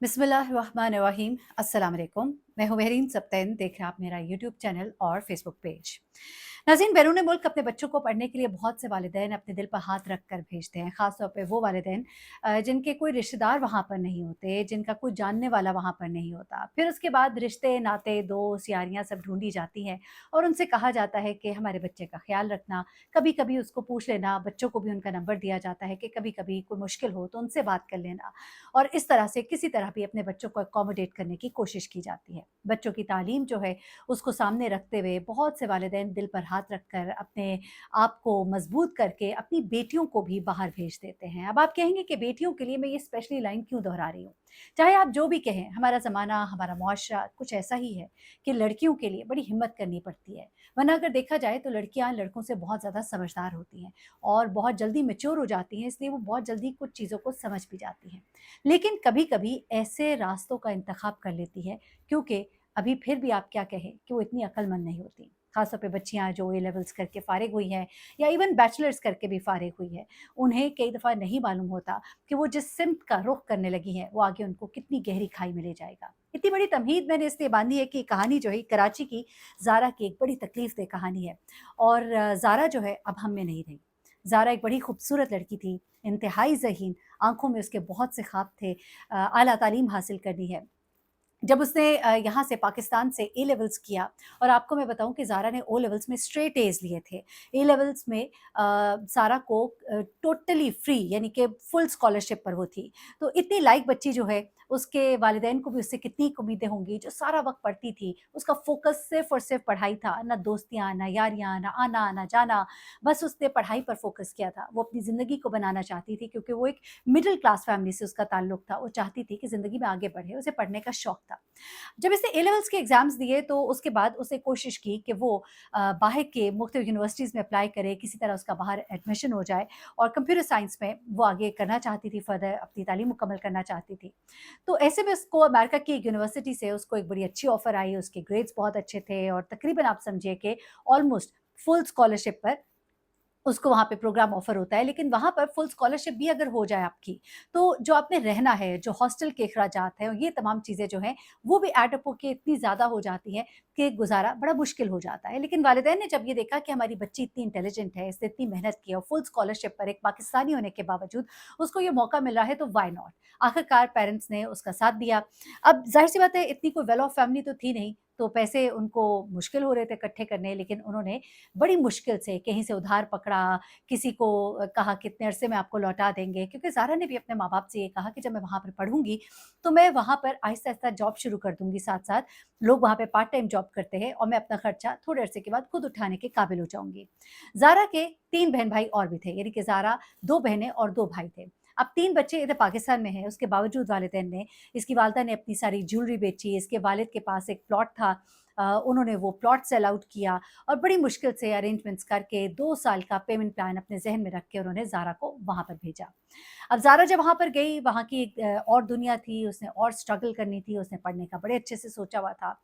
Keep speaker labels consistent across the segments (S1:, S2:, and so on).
S1: बिस्मिल्लाहिर्रहमानिर्रहीम अस्सलाम वालेकुम। मैं हूं मेहरीन सब्तैन, देख रहे हैं आप मेरा यूट्यूब चैनल और फेसबुक पेज। नाज़रीन, बैरून मुल्क अपने बच्चों को पढ़ने के लिए बहुत से वालिदैन अपने दिल पर हाथ रख कर भेजते हैं। ख़ास तौर पे वो वालिदैन जिनके कोई रिश्तेदार वहाँ पर नहीं होते, जिनका कोई जानने वाला वहाँ पर नहीं होता। फिर उसके बाद रिश्ते, नाते, दोस्त, यारियाँ सब ढूँढी जाती हैं और उनसे कहा जाता है कि हमारे बच्चे का ख़्याल रखना। कभी-कभी उसको पूछ लेना, बच्चों को भी उनका नंबर दिया जाता है कि कभी-कभी कोई मुश्किल हो तो उनसे बात कर लेना। और इस तरह से किसी तरह भी अपने बच्चों को अकोमोडेट करने की कोशिश की जाती है। बच्चों की तालीम जो है उसको सामने रखते हुए बहुत से वालिदैन दिल पर हाथ रखकर अपने आप को मजबूत करके अपनी बेटियों को भी बाहर भेज देते हैं। अब आप कहेंगे कि बेटियों के लिए मैं ये स्पेशली लाइन क्यों दोहरा रही हूँ? चाहे आप जो भी कहें, हमारा ज़माना, हमारा मुआशरा कुछ ऐसा ही है कि लड़कियों के लिए बड़ी हिम्मत करनी पड़ती है। वरना अगर देखा जाए तो लड़कियाँ लड़कों से बहुत ज़्यादा समझदार होती हैं और बहुत जल्दी मैच्योर हो जाती हैं, इसलिए वो बहुत जल्दी कुछ चीज़ों को समझ भी जाती हैं। लेकिन कभी-कभी ऐसे रास्तों का इंतखाब कर लेती है क्योंकि अभी फिर भी आप क्या कहें कि वो इतनी अक्लमंद नहीं होती। ख़ास तौर पे बच्चियाँ जो ए लेवल्स करके फ़ारिग हुई हैं या इवन बैचलर्स करके भी फ़ारिग हुई है, उन्हें कई दफ़ा नहीं मालूम होता कि वो जिस सिमत का रुख करने लगी हैं, वो आगे उनको कितनी गहरी खाई में ले जाएगा। इतनी बड़ी तमहीद मैंने इसलिए बाँधी है कि कहानी जो है कराची की ज़ारा की एक बड़ी तकलीफ़ दह कहानी है और ज़ारा जो है अब हम में नहीं रही। ज़ारा एक बड़ी खूबसूरत लड़की थी, इंतहाई ज़हीन, आँखों में उसके बहुत से ख्वाब थे, आला तालीम हासिल करनी है। जब उसने यहाँ से पाकिस्तान से ए लेवल्स किया और आपको मैं बताऊँ कि ज़ारा ने ओ लेवल्स में स्ट्रेट एज़ लिए थे। ए लेवल्स में ज़ारा को टोटली फ्री यानी कि फुल स्कॉलरशिप पर वो थी। तो इतनी लाइक बच्ची जो है, उसके वालिदैन को भी उससे कितनी उम्मीदें होंगी, जो सारा वक़्त पढ़ती थी। उसका फ़ोकस सिर्फ़ और सिर्फ़ पढ़ाई था, ना दोस्तियाँ, ना यारियाँ, ना आना, ना जाना, बस उसने पढ़ाई पर फ़ोकस किया था। वो अपनी ज़िंदगी को बनाना चाहती थी क्योंकि वो एक मिडल क्लास फ़ैमिली से उसका ताल्लुक था। वो चाहती थी कि ज़िंदगी में आगे बढ़े, उसे पढ़ने का शौक था। जब इसने ए लेवल्स के एग्ज़ाम्स दिए तो उसके बाद उसने कोशिश की कि वो बाहर के मुख्तलिफ़ यूनिवर्सिटीज़ में अप्लाई करे, किसी तरह उसका बाहर एडमिशन हो जाए और कंप्यूटर साइंस में वो आगे करना चाहती थी, फ़र्दर अपनी तालीम मुकम्मल करना चाहती थी। तो ऐसे में उसको अमेरिका की एक यूनिवर्सिटी से उसको एक बड़ी अच्छी ऑफ़र आई, उसके ग्रेड्स बहुत अच्छे थे और तकरीबन आप समझिए कि ऑलमोस्ट फुल स्कॉलरशिप पर उसको वहाँ पे प्रोग्राम ऑफ़र होता है, लेकिन वहाँ पर फुल स्कॉलरशिप भी अगर हो जाए आपकी, तो जो आपने रहना है, जो हॉस्टल के अखराजात हैं, ये तमाम चीज़ें जो हैं, वो भी ऐड अप होके इतनी ज़्यादा हो जाती हैं कि गुज़ारा बड़ा मुश्किल हो जाता है। लेकिन वालिदैन ने जब ये देखा कि हमारी बच्ची इतनी इंटेलिजेंट है, इसने इतनी मेहनत की और फुल स्कॉलरशिप पर एक पाकिस्तानी होने के बावजूद उसको ये मौका मिल रहा है, तो व्हाई नॉट? आखिरकार पेरेंट्स ने उसका साथ दिया। अब ज़ाहिर-सी बात है, इतनी कोई वेल ऑफ फैमिली तो थी नहीं, तो पैसे उनको मुश्किल हो रहे थे इकट्ठे करने, लेकिन उन्होंने बड़ी मुश्किल से कहीं से उधार पकड़ा, किसी को कहा कि इतने अरसे में आपको लौटा देंगे क्योंकि ज़ारा ने भी अपने माँ-बाप से ये कहा कि जब मैं वहाँ पर पढ़ूँगी, तो मैं वहाँ पर आहिस्ता-आहिस्ता जॉब शुरू कर दूँगी साथ-साथ। लोग वहाँ पे पार्ट टाइम जॉब करते हैं और मैं अपना खर्चा थोड़े अरसे के बाद खुद उठाने के काबिल हो जाऊँगी। ज़ारा के 3 बहन-भाई और भी थे, यानी कि ज़ारा 2 बहनें और 2 भाई थे। अब 3 बच्चे इधर पाकिस्तान में हैं, उसके बावजूद वालिदैन ने इसकी वालिदा ने अपनी सारी ज्वेलरी बेची, इसके वालिद के पास एक प्लॉट था, उन्होंने वो प्लॉट सेल आउट किया और बड़ी मुश्किल से अरेंजमेंट्स करके 2 साल का पेमेंट प्लान अपने ज़हन में रख के उन्होंने ज़ारा को वहाँ पर भेजा। अब ज़ारा जब वहाँ पर गई, वहाँ की एक और दुनिया थी, उसने और स्ट्रगल करनी थी, उसने पढ़ने का बड़े अच्छे से सोचा हुआ था।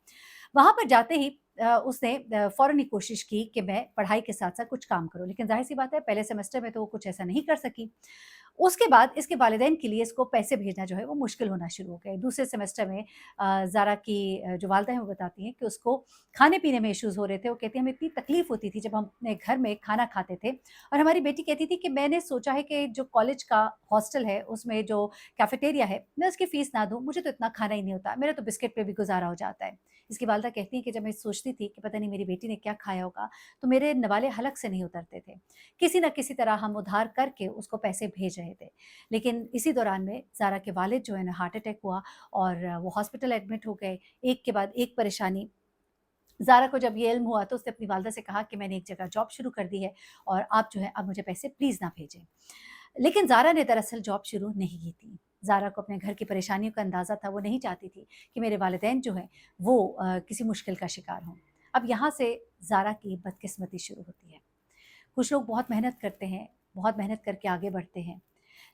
S1: वहाँ पर जाते ही उसने फ़ौरन ही कोशिश की कि मैं पढ़ाई के साथ-साथ कुछ काम करूँ, लेकिन ज़ाहिर-सी बात है पहले सेमेस्टर में तो वो कुछ ऐसा नहीं कर सकी। उसके बाद इसके वालिदैन के लिए इसको पैसे भेजना जो है वो मुश्किल होना शुरू हो गए। दूसरे सेमेस्टर में ज़ारा की जो वालिदा हैं वो बताती हैं कि उसको खाने-पीने में इश्यूज़ हो रहे थे। वो कहती हैं हमें इतनी तकलीफ़ होती थी जब हम अपने घर में खाना खाते थे और हमारी बेटी कहती थी कि मैंने सोचा है कि जो कॉलेज का हॉस्टल है उसमें जो कैफ़ेटेरिया है, मैं उसकी फ़ीस ना दूँ, मुझे तो इतना खाना ही नहीं होता, मेरा तो बिस्किट पे भी गुज़ारा हो जाता है। इसकी वालिदा कहती हैं कि जब मैं सोचती थी कि पता नहीं मेरी बेटी ने क्या खाया होगा, तो मेरे नवाले हलक से नहीं उतरते थे। किसी न किसी तरह हम उधार करके उसको पैसे भेज रहे थे। लेकिन इसी दौरान में ज़ारा के वालिद जो है ना हार्ट अटैक हुआ और वो हॉस्पिटल एडमिट हो गए। एक के बाद एक परेशानी। ज़ारा को जब ये इल्म हुआ तो उसने अपनी वालिदा से कहा कि मैंने एक जगह जॉब शुरू कर दी है और आप जो है अब मुझे पैसे प्लीज़ ना भेजें। लेकिन ज़ारा ने दरअसल जॉब शुरू नहीं की थी। ज़ारा को अपने घर की परेशानियों का अंदाज़ा था, वो नहीं चाहती थी कि मेरे वालिदैन जो हैं वो किसी मुश्किल का शिकार हों। अब यहाँ से ज़ारा की बदकिस्मती शुरू होती है। कुछ लोग बहुत मेहनत करते हैं, बहुत मेहनत करके आगे बढ़ते हैं,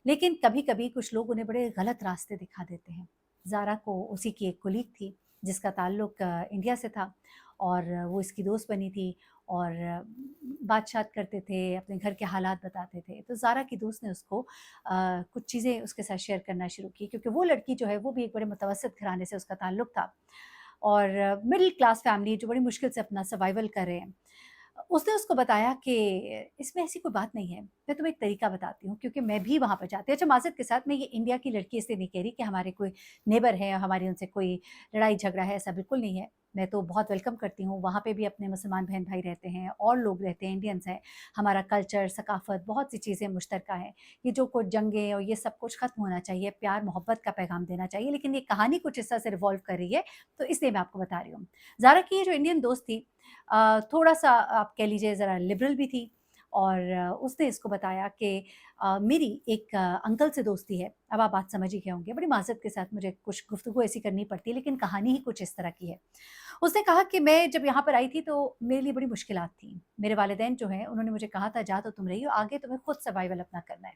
S1: लेकिन कभी-कभी कुछ लोग उन्हें बड़े गलत रास्ते दिखा देते हैं। ज़ारा को उसी की एक कोलीग थी, जिसका ताल्लुक इंडिया से था और वो इसकी दोस्त बनी थी और बात-शात करते थे, अपने घर के हालात बताते थे। तो ज़ारा की दोस्त ने उसको कुछ चीज़ें उसके साथ शेयर करना शुरू की, क्योंकि वो लड़की जो है वो भी एक बड़े मुतवस्सित घराने से उसका ताल्लुक था और मिडल क्लास फैमिली जो बड़ी मुश्किल से अपना सर्वाइवल कर रहे हैं। उसने उसको बताया कि इसमें ऐसी कोई बात नहीं है, मैं तुम्हें एक तरीका बताती हूँ, क्योंकि मैं भी वहाँ पर जाती हूँ। अच्छा, माज़रत के साथ मैं ये इंडिया की लड़की इसलिए नहीं कह रही कि हमारे कोई नेबर हैं, हमारी उनसे कोई लड़ाई-झगड़ा है, ऐसा बिल्कुल नहीं है। मैं तो बहुत वेलकम करती हूँ, वहाँ पे भी अपने मुसलमान बहन-भाई रहते हैं और लोग रहते हैं, इंडियंस हैं। हमारा कल्चर, सकाफ़त, बहुत सी चीज़ें मुश्तरका हैं। ये जो कुछ जंगें और ये सब कुछ ख़त्म होना चाहिए, प्यार-मोहब्बत का पैगाम देना चाहिए, लेकिन ये कहानी कुछ इस तरह से रिवॉल्व कर रही है, तो इसलिए मैं आपको बता रही हूँ। ज़ारा की ये जो इंडियन दोस्त थी, थोड़ा-सा आप कह लीजिए ज़रा लिबरल भी थी और उसने इसको बताया कि मेरी एक अंकल से दोस्ती है। अब आप बात समझ ही गए होंगे, बड़ी माज़रत के साथ मुझे कुछ गुफ्तगू ऐसी करनी पड़ती है, लेकिन कहानी ही कुछ इस तरह की है। उसने कहा कि मैं जब यहाँ पर आई थी तो मेरे लिए बड़ी मुश्किलात थी। मेरे वालिदैन जो हैं उन्होंने मुझे कहा था जा तो तुम रही हो, आगे तुम्हें खुद सर्वाइवल अपना करना है।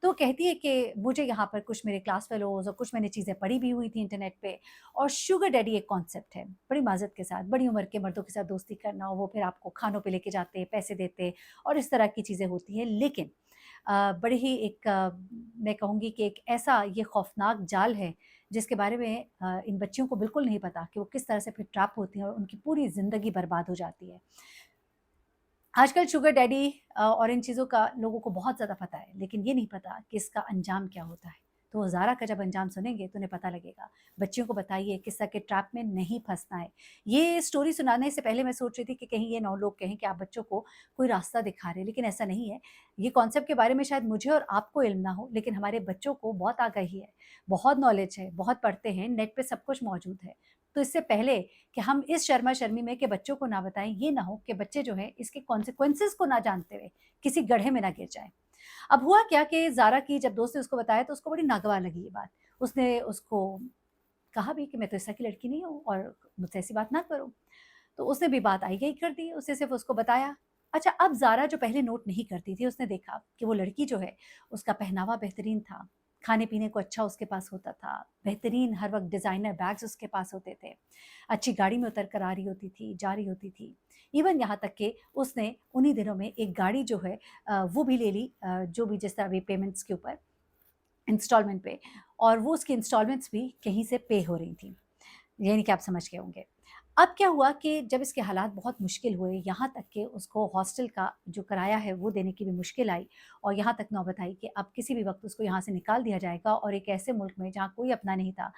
S1: तो कहती है कि मुझे यहाँ पर कुछ मेरे क्लास फेलोज़ और कुछ मैंने चीज़ें पढ़ी भी हुई थी इंटरनेट पे, और शुगर डैडी एक कॉन्सेप्ट है, बड़ी माज़रत के साथ, बड़ी उम्र के मर्दों के साथ दोस्ती करना और वो फिर आपको खानों पे लेके जाते, पैसे देते और इस तरह की चीज़ें होती हैं। लेकिन बड़े ही एक मैं कहूँगी कि एक ऐसा ये खौफ़नाक जाल है, जिसके बारे में इन बच्चियों को बिल्कुल नहीं पता कि वो किस तरह से फिर ट्रैप होती हैं और उनकी पूरी ज़िंदगी बर्बाद हो जाती है। आजकल शुगर डैडी और इन चीज़ों का लोगों को बहुत ज़्यादा पता है, लेकिन ये नहीं पता कि इसका अंजाम क्या होता है। तो ज़ारा का जब अंजाम सुनेंगे तो उन्हें पता लगेगा। बच्चियों को बताइए किस तरह के ट्रैप में नहीं फँसना है। ये स्टोरी सुनाने से पहले मैं सोच रही थी कि कहीं ये 9 लोग कहें कि आप बच्चों को कोई रास्ता दिखा रहे हैं, लेकिन ऐसा नहीं है। ये कॉन्सेप्ट के बारे में शायद मुझे और आपको इल्म ना हो, लेकिन हमारे बच्चों को बहुत आगाही है, बहुत नॉलेज है, बहुत पढ़ते हैं, नेट पे सब कुछ मौजूद है। तो इससे पहले कि हम इस शर्मा-शर्मी में कि बच्चों को ना बताएँ, ये ना हो कि बच्चे जो हैं इसके कॉन्सिक्वेंसेज़ को ना जानते हुए किसी गड्ढे में ना गिर जाएँ। अब हुआ क्या कि ज़ारा की जब दोस्त ने उसको बताया तो उसको बड़ी नागवार लगी ये बात। उसने उसको कहा भी कि मैं तो इस तरह की लड़की नहीं हूँ और मुझसे ऐसी बात ना करो। तो उसने भी बात आई-गई कर दी, उसने सिर्फ़ उसको बताया। अच्छा, अब ज़ारा जो पहले नोट नहीं करती थी, उसने देखा कि वो लड़की जो है, उसका पहनावा बेहतरीन था, खाने-पीने को अच्छा उसके पास होता था, बेहतरीन हर वक़्त डिज़ाइनर बैग्स उसके पास होते थे, अच्छी गाड़ी में उतर कर आ रही होती थी, जा रही होती थी। इवन यहाँ तक कि उसने उन्हीं दिनों में एक गाड़ी जो है वो भी ले ली, जो भी जिस तरह भी पेमेंट्स के ऊपर, इंस्टॉलमेंट पे, और वो उसकी इंस्टॉलमेंट्स भी कहीं से पे हो रही थीं। यानी कि आप समझ गए होंगे। अब क्या हुआ कि जब इसके हालात बहुत मुश्किल हुए, यहाँ तक कि उसको हॉस्टल का जो किराया है वो देने की भी मुश्किल आई और यहाँ तक नौबत आई कि अब किसी भी वक़्त उसको यहाँ से निकाल दिया जाएगा और एक ऐसे मुल्क में जहाँ कोई अपना नहीं था,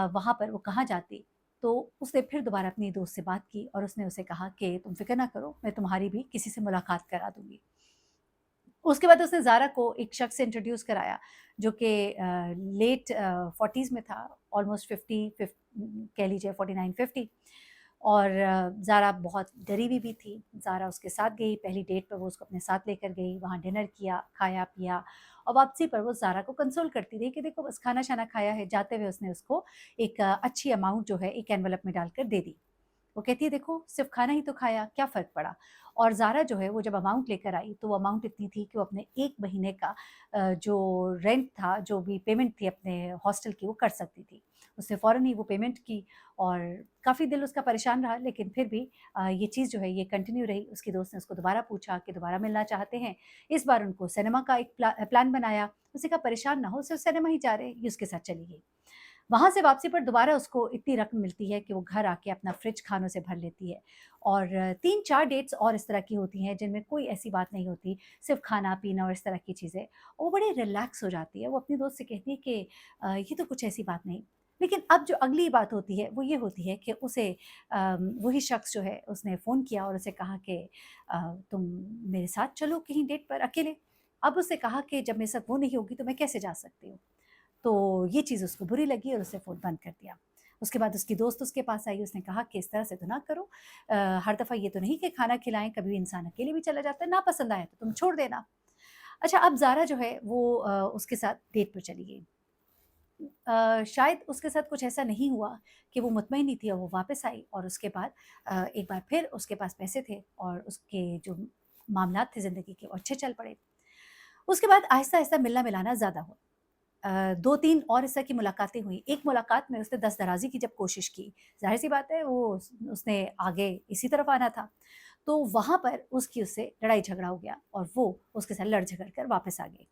S1: वहाँ पर वो कहाँ जाती? तो उसने फिर दोबारा अपनी दोस्त से बात की और उसने उसे कहा कि तुम फ़िक्र ना करो, मैं तुम्हारी भी किसी से मुलाकात करा दूँगी। उसके बाद उसने ज़ारा को एक शख्स से इंट्रोड्यूस कराया जो कि लेट 40s में था, ऑलमोस्ट 50 कह लीजिए 49-50, और ज़ारा बहुत डरी हुई भी थी। ज़ारा उसके साथ गई, पहली डेट पर वो उसको अपने साथ लेकर गई, वहाँ डिनर किया, खाया-पिया और वापसी पर वो ज़ारा को कंसोल करती रही कि देखो बस खाना-शाना खाया है। जाते हुए उसने उसको एक अच्छी अमाउंट जो है एक एनवेलप में डालकर दे दी। वो कहती है देखो सिर्फ़ खाना ही तो खाया, क्या फ़र्क पड़ा? और ज़ारा जो है वो जब अमाउंट लेकर आई तो वो अमाउंट इतनी थी कि वो अपने 1 महीने का जो रेंट था, जो भी पेमेंट थी अपने हॉस्टल की वो कर सकती थी। उसने फ़ौरन ही वो पेमेंट की और काफ़ी दिल उसका परेशान रहा, लेकिन फिर भी ये चीज़ जो है ये कंटिन्यू रही। उसकी दोस्त ने उसको दोबारा पूछा कि दोबारा मिलना चाहते हैं? इस बार उनको सिनेमा का एक प्लान बनाया। उसने कहा परेशान ना हो, सिर्फ़ सिनेमा ही जा रहे हैं, ये उसके साथ चली गई। वहाँ से वापसी पर दोबारा उसको इतनी रकम मिलती है कि वो घर आके अपना फ्रिज खानों से भर लेती है और 3-4 डेट्स और इस तरह की होती हैं जिनमें कोई ऐसी बात नहीं होती, सिर्फ़ खाना-पीना और इस तरह की चीज़ें। और वो बड़ी रिलैक्स हो जाती है, वो अपनी दोस्त से कहती है कि ये तो कुछ ऐसी बात नहीं। लेकिन अब जो अगली बात होती है, वो ये होती है कि उसे वही शख्स जो है उसने फ़ोन किया और उसे कहा कि तुम मेरे साथ चलो कहीं डेट पर अकेले। अब उसने कहा कि जब मेरे साथ वो नहीं होगी तो मैं कैसे जा सकती हूँ? तो ये चीज़ उसको बुरी लगी और उसने फ़ोन बंद कर दिया। उसके बाद उसकी दोस्त उसके पास आई, उसने कहा कि इस तरह से तो ना करो, हर दफ़ा ये तो नहीं कि खाना खिलाएँ, कभी इंसान अकेले भी चला जाता है, ना पसंद आया तो तुम छोड़ देना। अच्छा, अब ज़ारा जो है वो उसके साथ डेट पर चली गई। शायद उसके साथ कुछ ऐसा नहीं हुआ कि वो मुतमईन नहीं थी और वो वापस आई और उसके बाद एक बार फिर उसके पास पैसे थे और उसके जो मामलात थे ज़िंदगी के वो अच्छे चल पड़े। उसके बाद आहिस्ता-आहिस्ता मिलना-मिलाना ज़्यादा हुआ। 2-3 और इस तरह की मुलाकातें हुई। एक मुलाकात में उसने दस्तदराज़ी की जब कोशिश की, ज़ाहिर-सी बात है वो उसने आगे इसी तरफ आना था। तो वहाँ पर उसकी उससे लड़ाई झगड़ा हो गया और वो उसके साथ लड़ झगड़ कर वापस आ गई।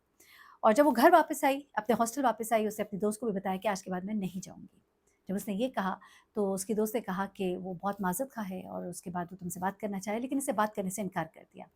S1: और जब वो घर वापस आई, अपने हॉस्टल वापस आई, उसने अपनी दोस्त को भी बताया कि आज के बाद मैं नहीं जाऊँगी। जब उसने ये कहा तो उसकी दोस्त ने कहा कि वो बहुत माज़रत ख़्वाह है और उसके बाद वो तुमसे बात करना चाहे, लेकिन इससे बात करने से इनकार कर दिया।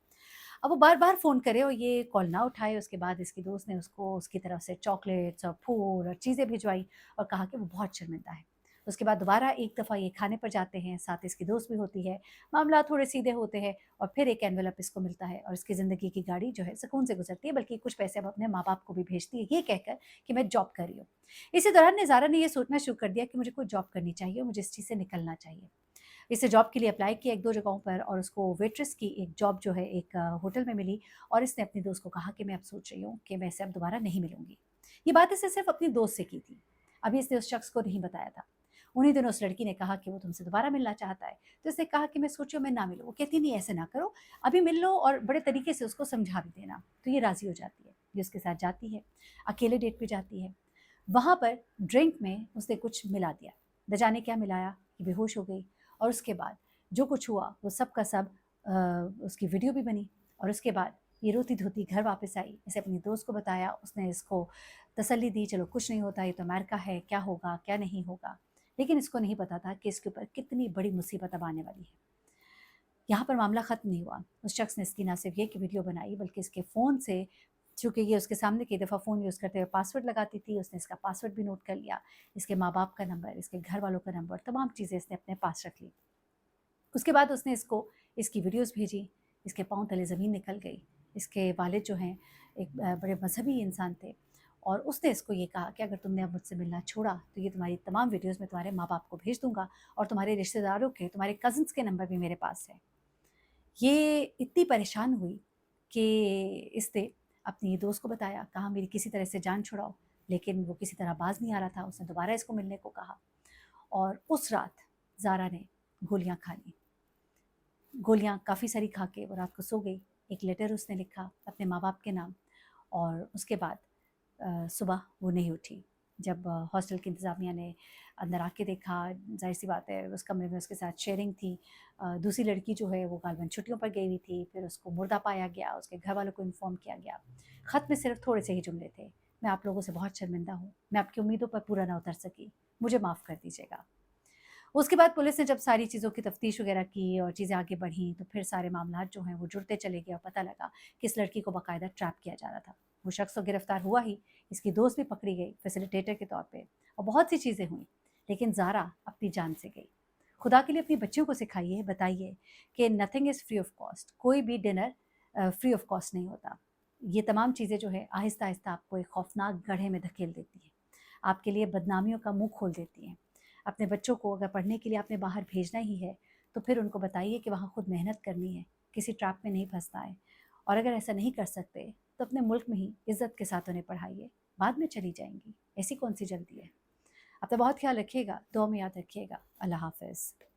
S1: अब वो बार-बार फ़ोन करे और ये कॉल ना उठाए, उसके बाद इसकी दोस्त ने उसको उसकी तरफ से चॉकलेट्स और फूल और चीज़ें भिजवाई और कहा कि वो बहुत शर्मिंदा है। उसके बाद दोबारा एक दफ़ा ये खाने पर जाते हैं, साथ इसकी दोस्त भी होती है, मामला थोड़े सीधे होते हैं और फिर एक एनवेलप इसको मिलता है और इसकी ज़िंदगी की गाड़ी जो है सुकून से गुज़रती है, बल्कि कुछ पैसे अब अपने माँ-बाप को भी भेजती है, ये कहकर कि मैं जॉब कर रही हूँ। इसी दौरान ज़ारा ने ये सोचना शुरू कर दिया कि मुझे कोई जॉब करनी चाहिए और मुझे इस चीज़ से निकलना चाहिए। इसने जॉब के लिए अप्लाई किया 1-2 जगहों पर और उसको वेट्रेस की एक जॉब जो है एक होटल में मिली और इसने अपनी दोस्त को कहा कि मैं अब सोच रही हूँ कि मैं इससे अब दोबारा नहीं मिलूँगी। ये बात इसने सिर्फ़ अपनी दोस्त से की थी। अभी इसने उस शख्स को नहीं बताया था। उन्हीं दिनों उस लड़की ने कहा कि वो तुमसे दोबारा मिलना चाहता है। तो इसने कहा कि मैं सोच रही हूँ मैं ना मिलूँ। वो कहती नहीं ऐसे ना करो, अभी मिल लो और बड़े तरीके से उसको समझा भी देना। तो ये राज़ी हो जाती है। ये उसके साथ जाती है, अकेले डेट पे जाती है। वहाँ पर ड्रिंक में उसने कुछ मिला दिया। न जाने क्या मिलाया, ये बेहोश हो गई और उसके बाद जो कुछ हुआ वो सब का सब उसकी वीडियो भी बनी और उसके बाद ये रोती-धोती घर वापस आई। इसे अपनी दोस्त को बताया, उसने इसको तसल्ली दी, चलो कुछ नहीं होता, ये तो अमेरिका है, क्या होगा, क्या नहीं होगा। लेकिन इसको नहीं पता था कि इसके ऊपर कितनी बड़ी मुसीबत अब आने वाली है। यहाँ पर मामला ख़त्म नहीं हुआ। उस शख्स ने इसकी ना सिर्फ़ ये कि वीडियो बनाई बल्कि इसके फ़ोन से, चूँकि ये उसके सामने कई दफ़ा फ़ोन यूज़ करते हुए पासवर्ड लगाती थी, उसने इसका पासवर्ड भी नोट कर लिया। इसके माँ-बाप का नंबर, इसके घर वालों का नंबर, तमाम चीज़ें इसने अपने पास रख ली। उसके बाद उसने इसको इसकी वीडियोज़ भेजी, इसके पाँव तले ज़मीन निकल गई। इसके वालिद जो हैं एक बड़े मज़हबी इंसान थे और उसने इसको ये कहा कि अगर तुमने अब मुझसे मिलना छोड़ा तो ये तुम्हारी तमाम वीडियोज़ मैं तुम्हारे माँ-बाप को भेज दूँगा और तुम्हारे रिश्तेदारों के, तुम्हारे कज़िन्स के नंबर भी मेरे पास है। ये इतनी परेशान हुई कि इसने अपनी दोस्त को बताया, कहा मेरी किसी तरह से जान छुड़ाओ, लेकिन वो किसी तरह बाज़ नहीं आ रहा था। उसने दोबारा इसको मिलने को कहा और उस रात ज़ारा ने गोलियाँ खा लीं। गोलियाँ काफ़ी सारी खा के वो रात को सो गई। एक लेटर उसने लिखा अपने माँ-बाप के नाम और उसके बाद सुबह वो नहीं उठी। जब हॉस्टल की इंतज़ामिया ने अंदर आके देखा, ज़ाहिर-सी बात है उस कमरे में उसके साथ शेयरिंग थी। दूसरी लड़की जो है वो गालिबन छुट्टियों पर गई हुई थी, फिर उसको मुर्दा पाया गया, उसके घरवालों को इन्फॉर्म किया गया। ख़त में सिर्फ़ थोड़े से ही जुमले थे, मैं आप लोगों से बहुत शर्मिंदा हूँ, मैं आपकी उम्मीदों पर पूरा ना उतर सकी, मुझे माफ़ कर दीजिएगा। उसके बाद पुलिस ने जब सारी चीज़ों की तफ्तीश वगैरह की और चीज़ें आगे बढ़ीं, तो फिर सारे मामलात जो हैं वो जुड़ते चले गए और पता लगा कि इस लड़की को बाकायदा ट्रैप किया जा रहा था। वो शख्स तो गिरफ्तार हुआ ही, इसकी दोस्त भी पकड़ी गई फैसिलिटेटर के तौर पे और बहुत सी चीज़ें हुईं, लेकिन ज़ारा अपनी जान से गई। खुदा के लिए अपनी बच्चियों को सिखाइए, बताइए कि nothing is free of cost, कोई भी डिनर फ्री ऑफ कॉस्ट नहीं होता। ये तमाम चीज़ें जो है आहिस्ता-आहिस्ता आपको एक खौफनाक गड्ढे में धकेल देती हैं, आपके लिए बदनामियों का मुँह खोल देती हैं। अपने बच्चों को अगर पढ़ने के लिए आपने बाहर भेजना ही है, तो फिर उनको बताइए कि वहाँ खुद मेहनत करनी है, किसी ट्रैप में नहीं फँसना है। और अगर ऐसा नहीं कर सकते, तो अपने मुल्क में ही इज़्ज़त के साथ उन्हें पढ़ाइए, बाद में चली जाएँगी, ऐसी कौन-सी जल्दी है। अपना बहुत ख्याल रखिएगा, दुआ में याद रखिएगा। अल्लाह हाफ़िज़।